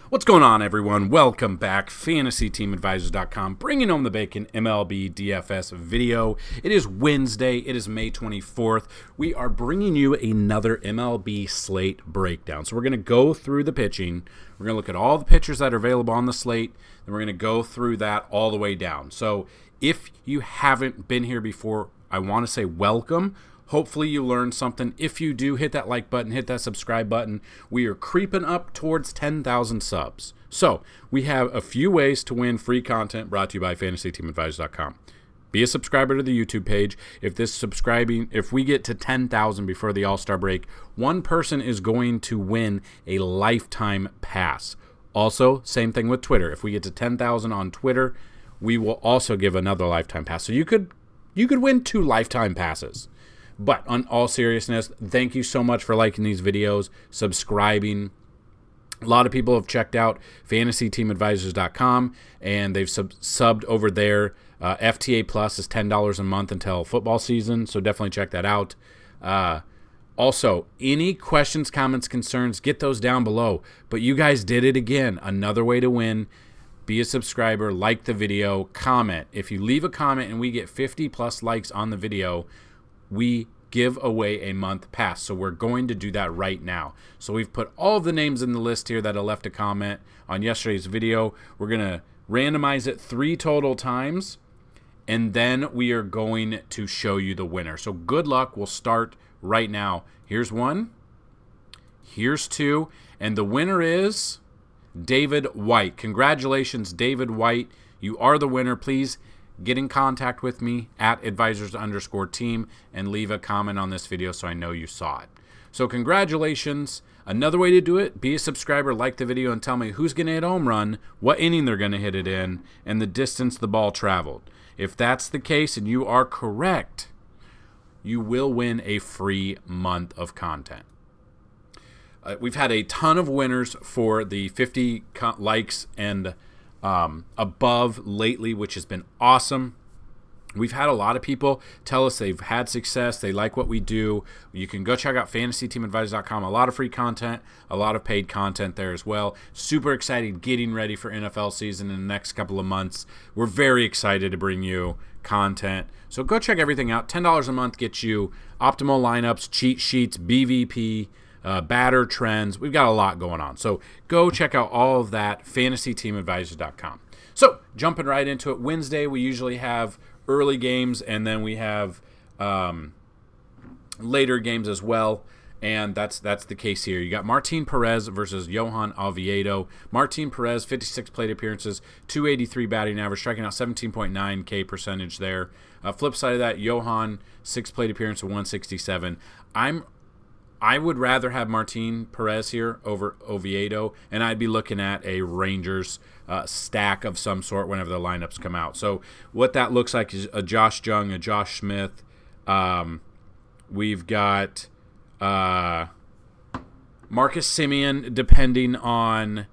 What's going on, everyone? Welcome back. FantasyTeamAdvisors.com, bringing home the bacon MLB DFS video. It is Wednesday. It is May 24th. We are bringing you another MLB slate breakdown. So we're going to go through the pitching. We're going to look at all the pitchers that are available on the slate, and we're going to go through that all the way down. So if you haven't been here before, I want to say welcome. Hopefully you learned something. If you do, hit that like button, hit that subscribe button. We are creeping up towards 10,000 subs. So we have a few ways to win free content brought to you by FantasyTeamAdvisors.com. Be a subscriber to the YouTube page. If we get to 10,000 before the All-Star break, one person is going to win a lifetime pass. Also, same thing with Twitter. If we get to 10,000 on Twitter, we will also give another lifetime pass. So you could win 2 lifetime passes. But on all seriousness, thank you so much for liking these videos, subscribing. A lot of people have checked out FantasyTeamAdvisors.com, and they've subbed over there. FTA Plus is $10 a month until football season, so definitely check that out. Also, any questions, comments, concerns, get those down below. But you guys did it again. Another way to win. Be a subscriber, like the video, comment. If you leave a comment and we get 50 plus likes on the video, we give away a month pass. So we're going to do that right now. So we've put all of the names in the list here that have left a comment on yesterday's video. We're going to randomize it 3 total times, and then we are going to show you the winner. So good luck. We'll start right now. Here's 1. Here's 2. And the winner is David White. Congratulations, David White. You are the winner. Please get in contact with me at advisors_team and leave a comment on this video so I know you saw it. So congratulations. Another way to do it, be a subscriber, like the video, and tell me who's going to hit a home run, what inning they're going to hit it in, and the distance the ball traveled. If that's the case and you are correct, you will win a free month of content. We've had a ton of winners for the 50 likes and above lately, which has been awesome. We've had a lot of people tell us they've had success. They like what we do. You can go check out FantasyTeamAdvisors.com. A lot of free content, a lot of paid content there as well. Super excited getting ready for NFL season in the next couple of months. We're very excited to bring you content. So go check everything out. $10 a month gets you optimal lineups, cheat sheets, BVP, batter trends. We've got a lot going on. So go check out all of that, FantasyTeamAdvisors.com. So jumping right into it, Wednesday we usually have early games, and then we have later games as well, and that's the case here. You got Martin Perez versus Johan Oviedo. Martin Perez, 56 plate appearances, 283 batting average, striking out 17.9 K percentage there. Flip side of that, Johan, 6 plate appearance of 167. I would rather have Martin Perez here over Oviedo, and I'd be looking at a Rangers stack of some sort whenever the lineups come out. So what that looks like is a Josh Jung, a Josh Smith. We've got Marcus Semien, depending on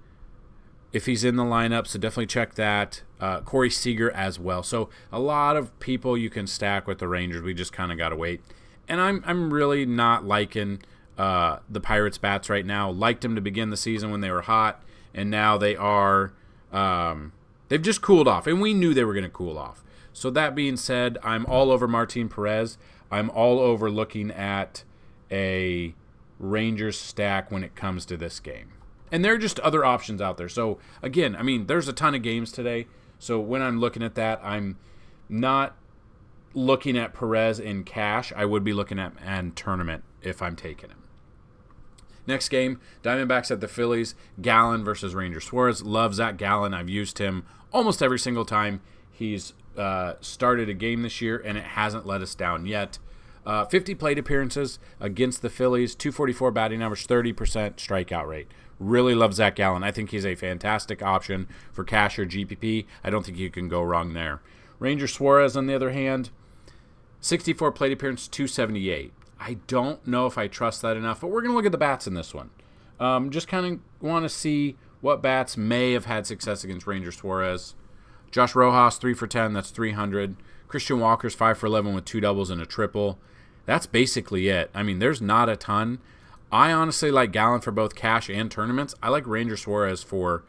if he's in the lineup, so definitely check that. Corey Seager as well. So a lot of people you can stack with the Rangers. We just kind of got to wait. And I'm really not liking the Pirates bats right now. Liked them to begin the season when they were hot, and now they are they've just cooled off, and we knew they were going to cool off. So that being said, I'm all over Martin Perez. I'm all over looking at a Rangers stack when it comes to this game. And there are just other options out there. So again, I mean, there's a ton of games today. So when I'm looking at that, I'm not looking at Perez in cash. I would be looking at and tournament if I'm taking him. Next game, Diamondbacks at the Phillies. Gallen versus Ranger Suarez. Love Zach Gallen. I've used him almost every single time he's started a game this year, and it hasn't let us down yet. 50 plate appearances against the Phillies. 244 batting average, 30% strikeout rate. Really love Zach Gallen. I think he's a fantastic option for cash or GPP. I don't think you can go wrong there. Ranger Suarez, on the other hand, 64 plate appearance, 278. I don't know if I trust that enough, but we're going to look at the bats in this one. Just kind of want to see what bats may have had success against Ranger Suarez. Josh Rojas, 3 for 10, that's 300. Christian Walker's 5 for 11 with 2 doubles and a triple. That's basically it. I mean, there's not a ton. I honestly like Gallen for both cash and tournaments. I like Ranger Suarez for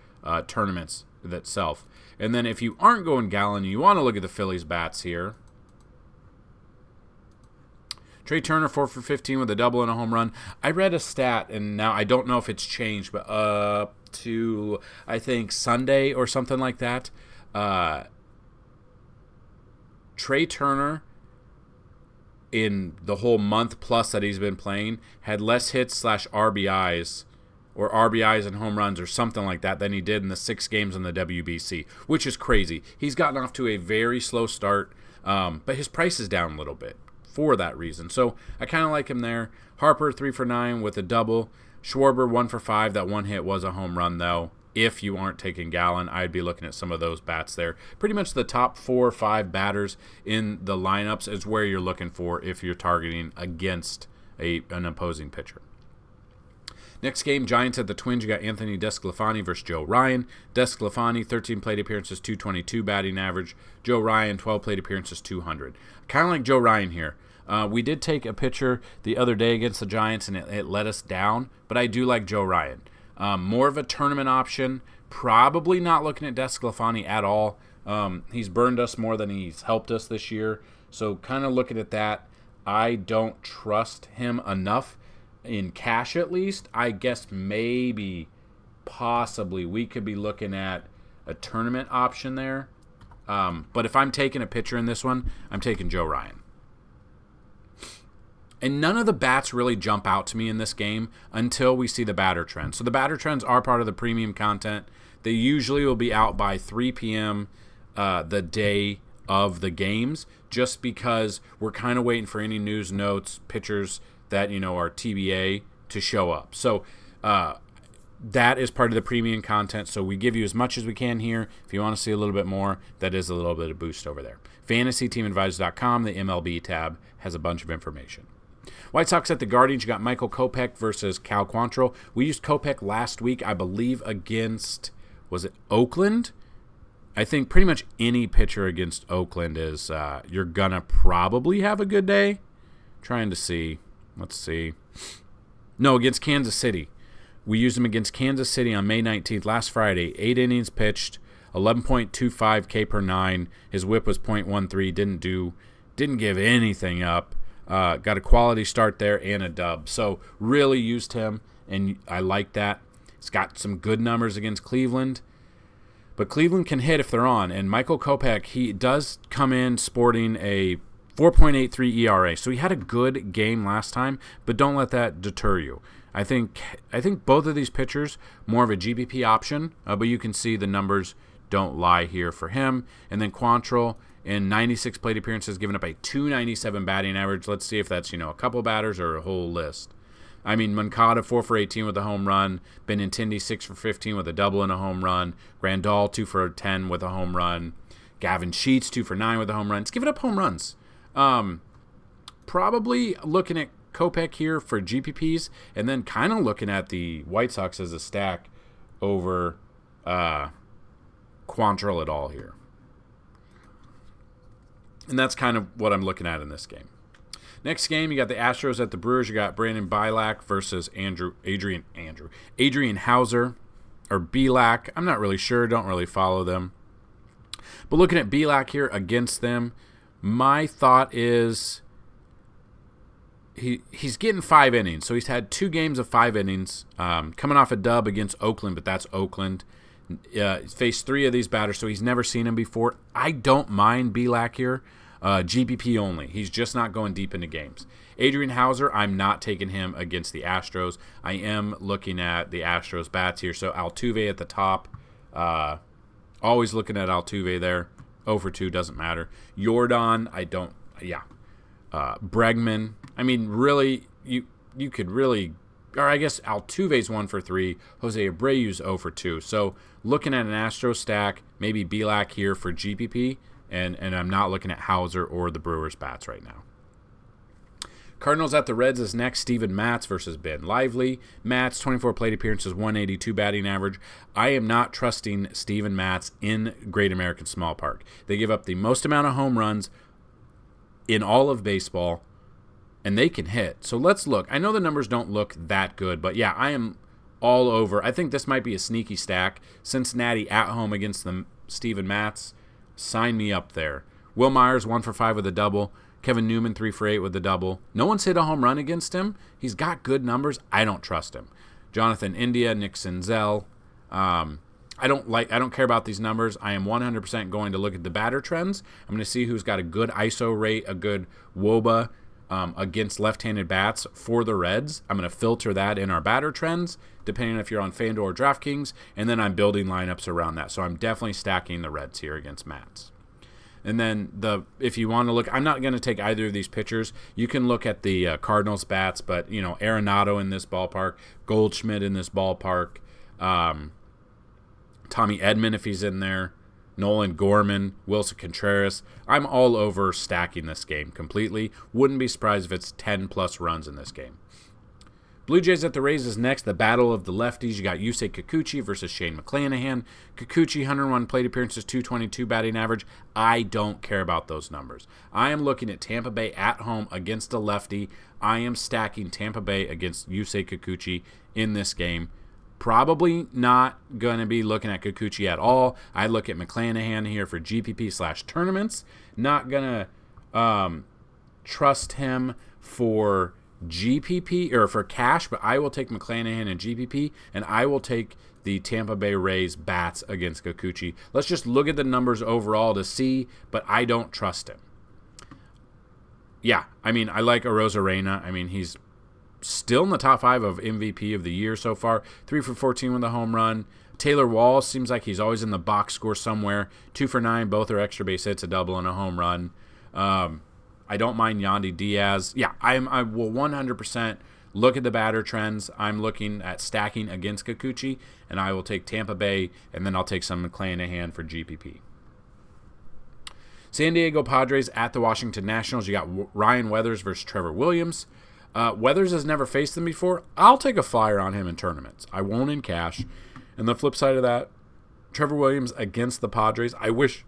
tournaments itself. And then if you aren't going Gallen, you want to look at the Phillies bats here. Trey Turner, 4 for 15 with a double and a home run. I read a stat, and now I don't know if it's changed, but up to, I think, Sunday or something like that, Trey Turner, in the whole month plus that he's been playing, had less hits / RBIs, or RBIs and home runs or something like that, than he did in the 6 games in the WBC, which is crazy. He's gotten off to a very slow start, but his price is down a little bit for that reason. So I kind of like him there. Harper, 3 for 9 with a double. Schwarber, 1 for 5. That one hit was a home run, though. If you aren't taking Gallen, I'd be looking at some of those bats there. Pretty much the top 4 or 5 batters in the lineups is where you're looking for if you're targeting against an opposing pitcher. Next game, Giants at the Twins. You got Anthony DeSclafani versus Joe Ryan. DeSclafani, 13 plate appearances, 222 batting average. Joe Ryan, 12 plate appearances, 200. Kind of like Joe Ryan here. We did take a pitcher the other day against the Giants, and it let us down, but I do like Joe Ryan. More of a tournament option. Probably not looking at DeSclafani at all. He's burned us more than he's helped us this year, so kind of looking at that. I don't trust him enough in cash, at least. I guess maybe, possibly, we could be looking at a tournament option there. But if I'm taking a pitcher in this one, I'm taking Joe Ryan. And none of the bats really jump out to me in this game until we see the batter trends. So the batter trends are part of the premium content. They usually will be out by 3 p.m. The day of the games, just because we're kind of waiting for any news, notes, pitchers that, are TBA to show up. So that is part of the premium content. So we give you as much as we can here. If you want to see a little bit more, that is a little bit of boost over there. FantasyTeamAdvisors.com, the MLB tab, has a bunch of information. White Sox at the Guardians. You got Michael Kopech versus Cal Quantrill. We used Kopech last week, I believe, against, was it Oakland? I think pretty much any pitcher against Oakland is, you're going to probably have a good day. Trying to see. Let's see. No, against Kansas City. We used him against Kansas City on May 19th, last Friday. 8 innings pitched, 11.25 K per 9. His whip was .13. Didn't give anything up. Got a quality start there and a dub. So really used him, and I like that. He's got some good numbers against Cleveland. But Cleveland can hit if they're on. And Michael Kopech, he does come in sporting a 4.83 ERA. So he had a good game last time, but don't let that deter you. I think both of these pitchers, more of a GPP option, but you can see the numbers don't lie here for him. And then Quantrill, in 96 plate appearances, giving up a 297 batting average. Let's see if that's, a couple batters or a whole list. I mean, Moncada, 4 for 18 with a home run. Benintendi, 6 for 15 with a double and a home run. Grandal, 2 for 10 with a home run. Gavin Sheets, 2 for 9 with a home run. It's giving up home runs. Probably looking at Kopech here for GPPs, and then kind of looking at the White Sox as a stack over Quantrill at all here. And that's kind of what I'm looking at in this game. Next game, you got the Astros at the Brewers. You got Brandon Bielak versus Adrian Hauser, or Bielak. I'm not really sure. Don't really follow them. But looking at Bielak here against them, my thought is he's getting 5 innings. So he's had 2 games of 5 innings, coming off a dub against Oakland, but that's Oakland. He's faced 3 of these batters, so he's never seen him before. I don't mind Bielak here. GPP only. He's just not going deep into games. Adrian Hauser, I'm not taking him against the Astros. I am looking at the Astros bats here. So Altuve at the top. Always looking at Altuve there. 0 for 2, doesn't matter. Jordan, Bregman. I mean, really, you could really, or I guess Altuve's 1 for 3. Jose Abreu's 0 for 2. So looking at an Astro stack, maybe Bielak here for GPP, and I'm not looking at Hauser or the Brewers bats right now. Cardinals at the Reds is next. Steven Matz versus Ben Lively. Matz, 24 plate appearances, 182 batting average. I am not trusting Steven Matz in Great American Small Park. They give up the most amount of home runs in all of baseball, and they can hit. So let's look. I know the numbers don't look that good, but yeah, I am all over. I think this might be a sneaky stack. Cincinnati at home against the Steven Matz. Sign me up there. Will Myers 1 for 5 with a double. Kevin Newman 3 for 8 with a double. No one's hit a home run against him. He's got good numbers. I don't trust him. Jonathan India, Nick Senzel. I don't care about these numbers. I am 100% going to look at the batter trends. I'm going to see who's got a good ISO rate, a good WOBA against left-handed bats for the Reds. I'm going to filter that in our batter trends, depending on if you're on Fanduel or DraftKings, and then I'm building lineups around that. So I'm definitely stacking the Reds here against Mats. And then if you want to look, I'm not going to take either of these pitchers. You can look at the Cardinals bats, but Arenado in this ballpark, Goldschmidt in this ballpark, Tommy Edman if he's in there, Nolan Gorman, Wilson Contreras. I'm all over stacking this game completely. Wouldn't be surprised if it's 10-plus runs in this game. Blue Jays at the Rays is next. The battle of the lefties. You got Yusei Kikuchi versus Shane McClanahan. Kikuchi, 101 plate appearances, 222 batting average. I don't care about those numbers. I am looking at Tampa Bay at home against a lefty. I am stacking Tampa Bay against Yusei Kikuchi in this game. Probably not going to be looking at Kikuchi at all. I look at McClanahan here for GPP/tournaments. Not going to trust him for GPP or for cash, but I will take McClanahan and GPP, and I will take the Tampa Bay Rays bats against Kikuchi. Let's just look at the numbers overall to see, but I don't trust him. Yeah, I like Arozarena. He's still in the top 5 of MVP of the year so far. 3 for 14 with a home run. Taylor Wall seems like he's always in the box score somewhere. 2 for 9, both are extra base hits, a double and a home run. I don't mind Yandy Diaz. Yeah, I will 100% look at the batter trends. I'm looking at stacking against Kikuchi, and I will take Tampa Bay, and then I'll take some McClanahan for GPP. San Diego Padres at the Washington Nationals. You got Ryan Weathers versus Trevor Williams. Weathers has never faced them before. I'll take a flyer on him in tournaments. I won't in cash. And the flip side of that, Trevor Williams against the Padres. I wish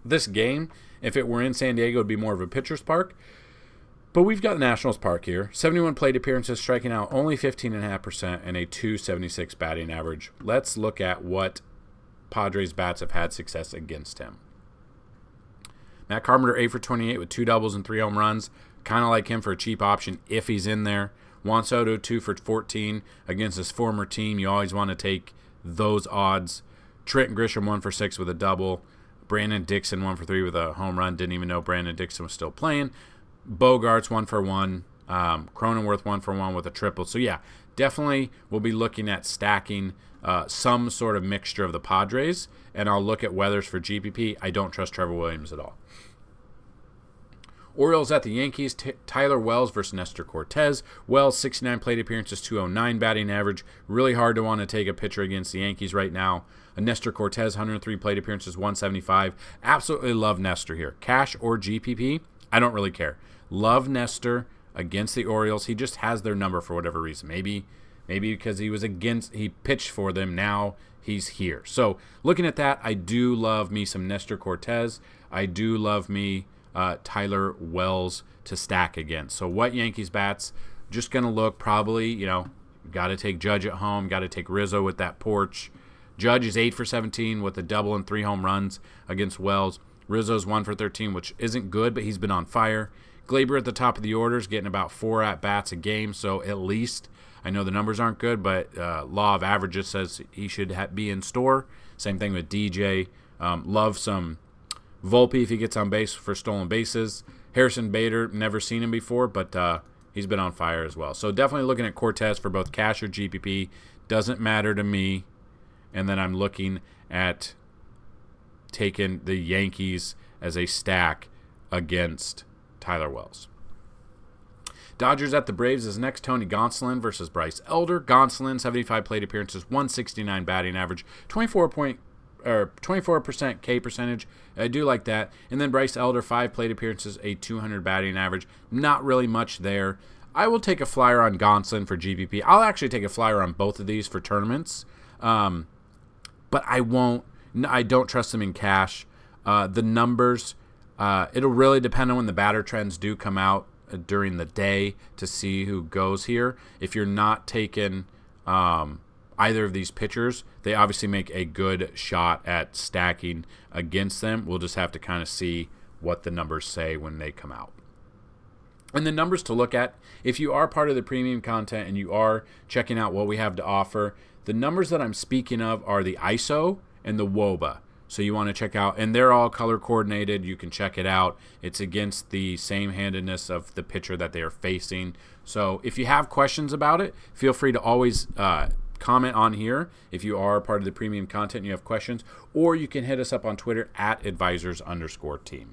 this game, if it were in San Diego, it would be more of a pitcher's park. But we've got Nationals Park here. 71 plate appearances, striking out only 15.5% and a 276 batting average. Let's look at what Padres bats have had success against him. Matt Carpenter, 8 for 28 with 2 doubles and 3 home runs. Kind of like him for a cheap option if he's in there. Juan Soto, 2 for 14 against his former team. You always want to take those odds. Trent Grisham, 1 for 6 with a double. Brandon Dixon, 1 for 3 with a home run. Didn't even know Brandon Dixon was still playing. Bogarts, 1 for 1. Cronenworth, 1 for 1 with a triple. So, yeah, definitely we'll be looking at stacking some sort of mixture of the Padres. And I'll look at Weathers for GPP. I don't trust Trevor Williams at all. Orioles at the Yankees, Tyler Wells versus Nestor Cortez. Wells, 69 plate appearances, 209 batting average. Really hard to want to take a pitcher against the Yankees right now. Nestor Cortez, 103 plate appearances, 175. Absolutely love Nestor here. Cash or GPP, I don't really care. Love Nestor against the Orioles. He just has their number for whatever reason. Maybe because he pitched for them. Now he's here. So looking at that, I do love me some Nestor Cortez. I do love me Tyler Wells to stack against. So what Yankees bats? Just going to look probably, got to take Judge at home, got to take Rizzo with that porch. Judge is 8 for 17 with a double and 3 home runs against Wells. Rizzo's 1 for 13, which isn't good, but he's been on fire. Glaber at the top of the orders, getting about 4 at-bats a game, so at least, I know the numbers aren't good, but law of averages says he should be in store. Same thing with DJ. Love some Volpe if he gets on base for stolen bases. Harrison Bader, never seen him before, but he's been on fire as well. So definitely looking at Cortez for both cash or GPP. Doesn't matter to me. And then I'm looking at taking the Yankees as a stack against Tyler Wells. Dodgers at the Braves is next. Tony Gonsolin versus Bryce Elder. Gonsolin, 75 plate appearances, 169 batting average, 24% K percentage. I do like that. And then Bryce Elder, 5 plate appearances, a 200 batting average. Not really much there. I will take a flyer on Gonsolin for GPP. I'll actually take a flyer on both of these for tournaments. But I won't. I don't trust them in cash. The numbers, it'll really depend on when the batter trends do come out. during the day to see who goes here. If you're not taking either of these pitchers, they obviously make a good shot at stacking against them. We'll just have to kind of see what the numbers say when they come out. And the numbers to look at, if you are part of the premium content and you are checking out what we have to offer, the numbers that I'm speaking of are the ISO and the WOBA. So you want to check out, and they're all color coordinated. You can check it out. It's against the same-handedness of the pitcher that they are facing. So if you have questions about it, feel free to always comment on here if you are part of the premium content and you have questions, or you can hit us up on Twitter at @advisors_team.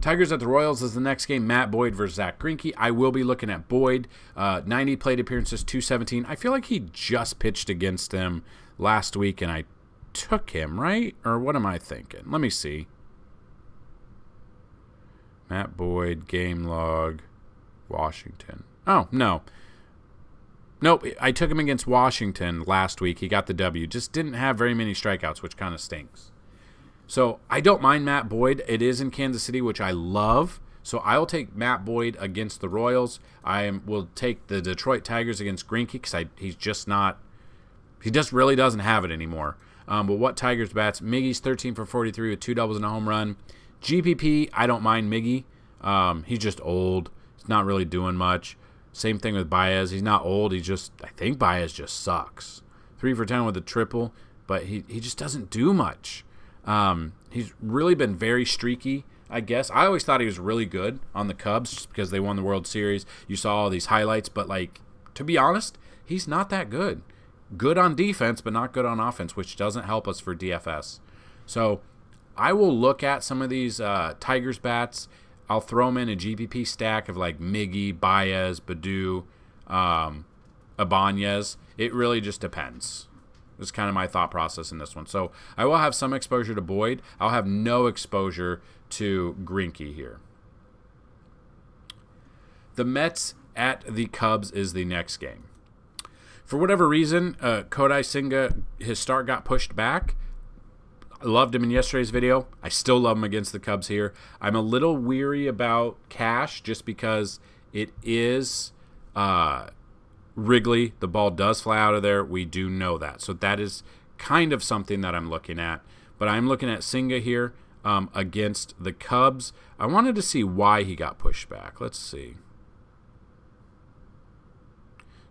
Tigers at the Royals is the next game. Matt Boyd versus Zach Greinke. I will be looking at Boyd. 90 plate appearances, 217. I feel like he just pitched against them last week, and I took him, right? Or what am I thinking? Let me see. Matt Boyd, game log, Washington. Oh, no. Nope, I took him against Washington last week. He got the W. Just didn't have very many strikeouts, which kind of stinks. So I don't mind Matt Boyd. It is in Kansas City, which I love. So I'll take Matt Boyd against the Royals. Will take the Detroit Tigers against Greinke because he's just not – he just really doesn't have it anymore. But what Tigers bats? Miggy's 13 for 43 with 2 doubles and a home run. GPP, I don't mind Miggy. He's just old. He's not really doing much. Same thing with Baez. He's not old. I think Baez just sucks. 3 for 10 with a triple, but he just doesn't do much. He's really been very streaky, I guess. I always thought he was really good on the Cubs just because they won the World Series. You saw all these highlights, but to be honest, he's not that good. Good on defense, but not good on offense, which doesn't help us for DFS. So I will look at some of these Tigers bats. I'll throw them in a GPP stack of Miggy, Baez, Baddoo, Ibanez. It really just depends. Is kind of my thought process in this one. So I will have some exposure to Boyd. I'll have no exposure to Greinke here. The Mets at the Cubs is the next game. For whatever reason, Kodai Senga, his start got pushed back. I loved him in yesterday's video. I still love him against the Cubs here. I'm a little weary about Cash just because it is Wrigley. The ball does fly out of there. We do know that. So that is kind of something that I'm looking at. But I'm looking at Senga here against the Cubs. I wanted to see why he got pushed back. Let's see.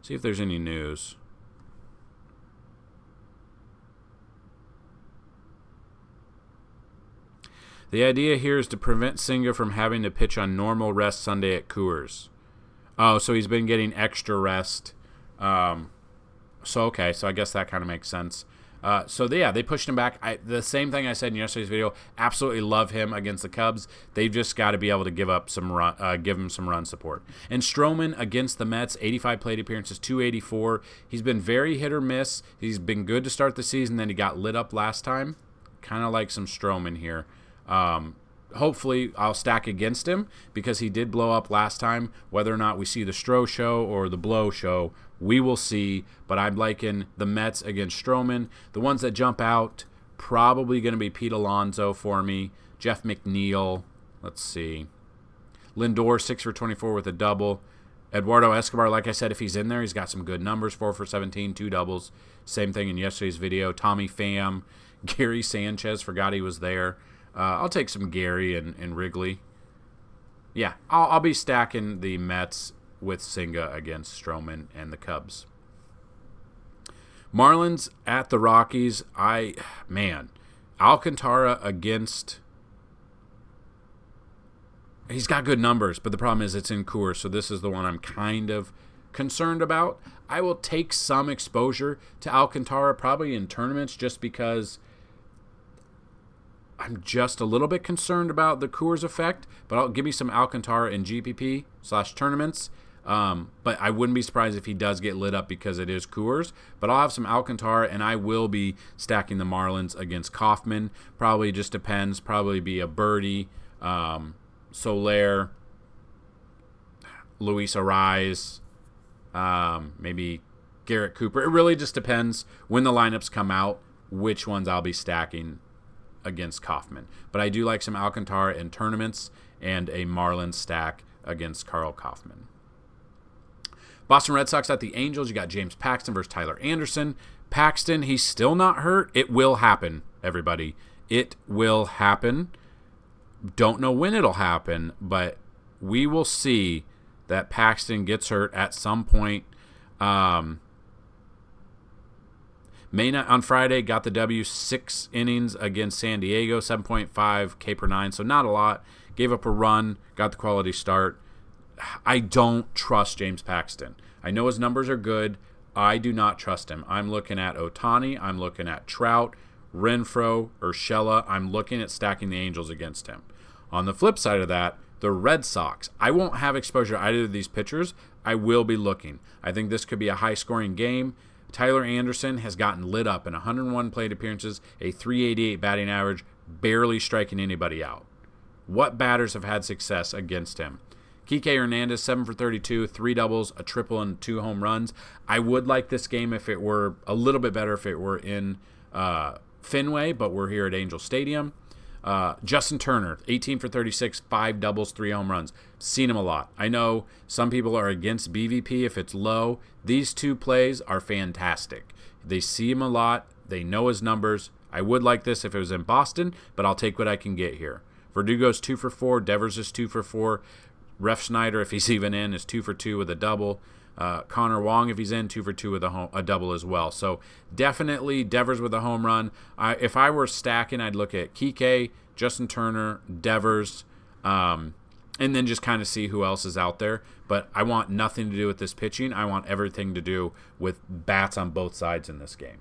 See if there's any news. The idea here is to prevent Senga from having to pitch on normal rest Sunday at Coors. Oh, so he's been getting extra rest. So I guess that kind of makes sense. They pushed him back. The same thing I said in yesterday's video. Absolutely love him against the Cubs. They've just got to be able to give him some run support. And Stroman against the Mets, 85 plate appearances, 284. He's been very hit or miss. He's been good to start the season, then he got lit up last time. Kind of like some Stroman here. Hopefully I'll stack against him because he did blow up last time. Whether or not we see the Stro show or the blow show, we will see. But I'm liking the Mets against Stroman. The ones that jump out, probably going to be Pete Alonso for me. Jeff McNeil. Let's see. Lindor, 6 for 24 with a double. Eduardo Escobar, like I said, if he's in there, he's got some good numbers. 4 for 17, 2 doubles. Same thing in yesterday's video. Tommy Pham. Gary Sanchez, forgot he was there. I'll take some Gary and Wrigley. Yeah, I'll be stacking the Mets with Senga against Stroman and the Cubs. Marlins at the Rockies. Alcantara against... He's got good numbers, but the problem is it's in Coors, so this is the one I'm kind of concerned about. I will take some exposure to Alcantara, probably in tournaments, just because... I'm just a little bit concerned about the Coors effect, but I'll give me some Alcantara in GPP/tournaments. But I wouldn't be surprised if he does get lit up because it is Coors. But I'll have some Alcantara, and I will be stacking the Marlins against Kaufman. Probably just depends. Probably be a Birdie, Soler, Luis Ariz, maybe Garrett Cooper. It really just depends when the lineups come out, which ones I'll be stacking against Kaufman. But I do like some Alcantara in tournaments and a Marlins stack against Carl Kaufman. Boston Red Sox at the Angels. You got James Paxton versus Tyler Anderson. Paxton, he's still not hurt. It will happen, everybody. It will happen. Don't know when it'll happen, but we will see that Paxton gets hurt at some point. Mena on Friday got the W, 6 innings against San Diego, 7.5 K per 9, so not a lot. Gave up a run, got the quality start. I don't trust James Paxton. I know his numbers are good. I do not trust him. I'm looking at Ohtani. I'm looking at Trout, Renfroe, Urshela. I'm looking at stacking the Angels against him. On the flip side of that, the Red Sox. I won't have exposure to either of these pitchers. I will be looking. I think this could be a high-scoring game. Tyler Anderson has gotten lit up in 101 plate appearances, a 388 batting average, barely striking anybody out. What batters have had success against him? Kike Hernandez, 7 for 32, 3 doubles, a triple, and 2 home runs. I would like this game if it were a little bit better if it were in Fenway, but we're here at Angel Stadium. Justin Turner, 18 for 36, 5 doubles, 3 home runs. Seen him a lot. I know some people are against BVP if it's low. These 2 plays are fantastic. They see him a lot. They know his numbers. I would like this if it was in Boston, but I'll take what I can get here. Verdugo's 2 for 4. Devers is 2 for 4. Ref Schneider, if he's even in, is 2 for 2 with a double. Connor Wong, if he's in, 2 for 2 with a double as well. So definitely Devers with a home run. If I were stacking, I'd look at Kike, Justin Turner, Devers, and then just kind of see who else is out there. But I want nothing to do with this pitching. I want everything to do with bats on both sides in this game.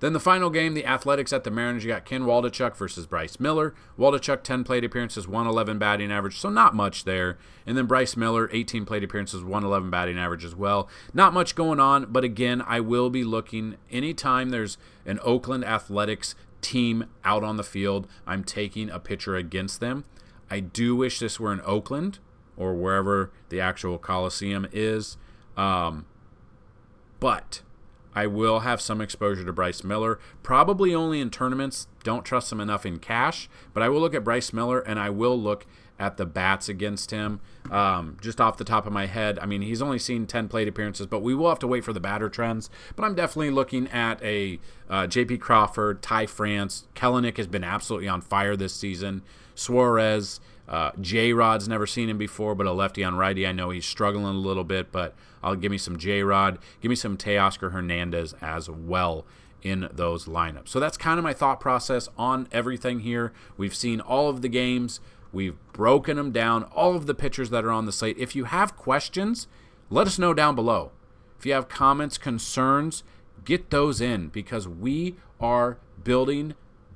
Then the final game, the Athletics at the Mariners. You got Ken Waldichuk versus Bryce Miller. Waldichuk, 10 plate appearances, 111 batting average, so not much there. And then Bryce Miller, 18 plate appearances, 111 batting average as well. Not much going on, but again, I will be looking anytime there's an Oakland Athletics team out on the field, I'm taking a pitcher against them. I do wish this were in Oakland or wherever the actual Coliseum is, but I will have some exposure to Bryce Miller, probably only in tournaments. Don't trust him enough in cash, but I will look at Bryce Miller, and I will look at the bats against him. Just off the top of my head, I mean, he's only seen 10 plate appearances, but we will have to wait for the batter trends. But I'm definitely looking at a J.P. Crawford, Ty France. Kelenic has been absolutely on fire this season. Suarez, J-Rod's never seen him before, but a lefty on righty. I know he's struggling a little bit, but I'll give me some J-Rod. Give me some Teoscar Hernandez as well in those lineups. So that's kind of my thought process on everything here. We've seen all of the games. We've broken them down, all of the pitchers that are on the slate. If you have questions, let us know down below. If you have comments, concerns, get those in, because we are building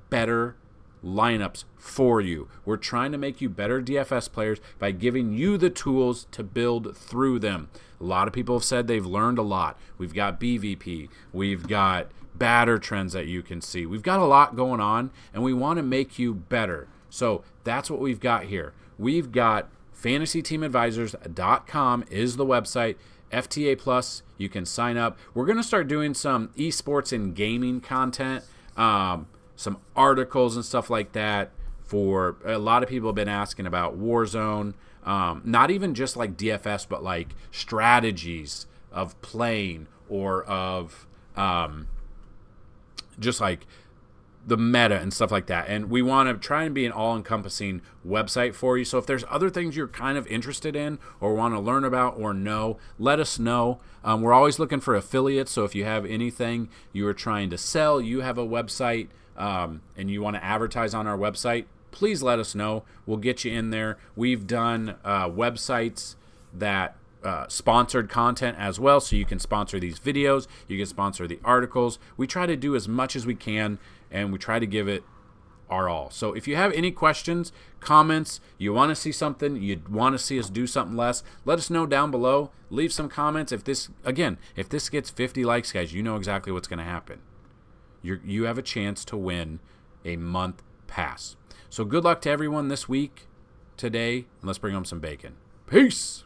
better lineups for you. We're trying to make you better DFS players by giving you the tools to build through them. A lot of people have said they've learned a lot. We've got BVP. We've got batter trends that you can see. We've got a lot going on, and we want to make you better. So that's what we've got here. We've got FantasyTeamAdvisors.com is the website. FTA Plus, you can sign up. We're going to start doing some esports and gaming content, some articles and stuff like that. For a lot of people have been asking about Warzone, not even just like DFS, but like strategies of playing or of just like the meta and stuff like that. And we want to try and be an all-encompassing website for you. So if there's other things you're kind of interested in or want to learn about or know, let us know. We're always looking for affiliates. So if you have anything you are trying to sell, you have a website, and you want to advertise on our website, please let us know. We'll get you in there. We've done websites that sponsored content as well, so you can sponsor these videos, you can sponsor the articles. We try to do as much as we can, and we try to give it our all. So if you have any questions, comments, you want to see something, you want to see us do something less, let us know down below. Leave some comments. If this gets 50 likes, guys, you know exactly what's going to happen. You have a chance to win a month pass. So good luck to everyone this week, today, and let's bring home some bacon. Peace!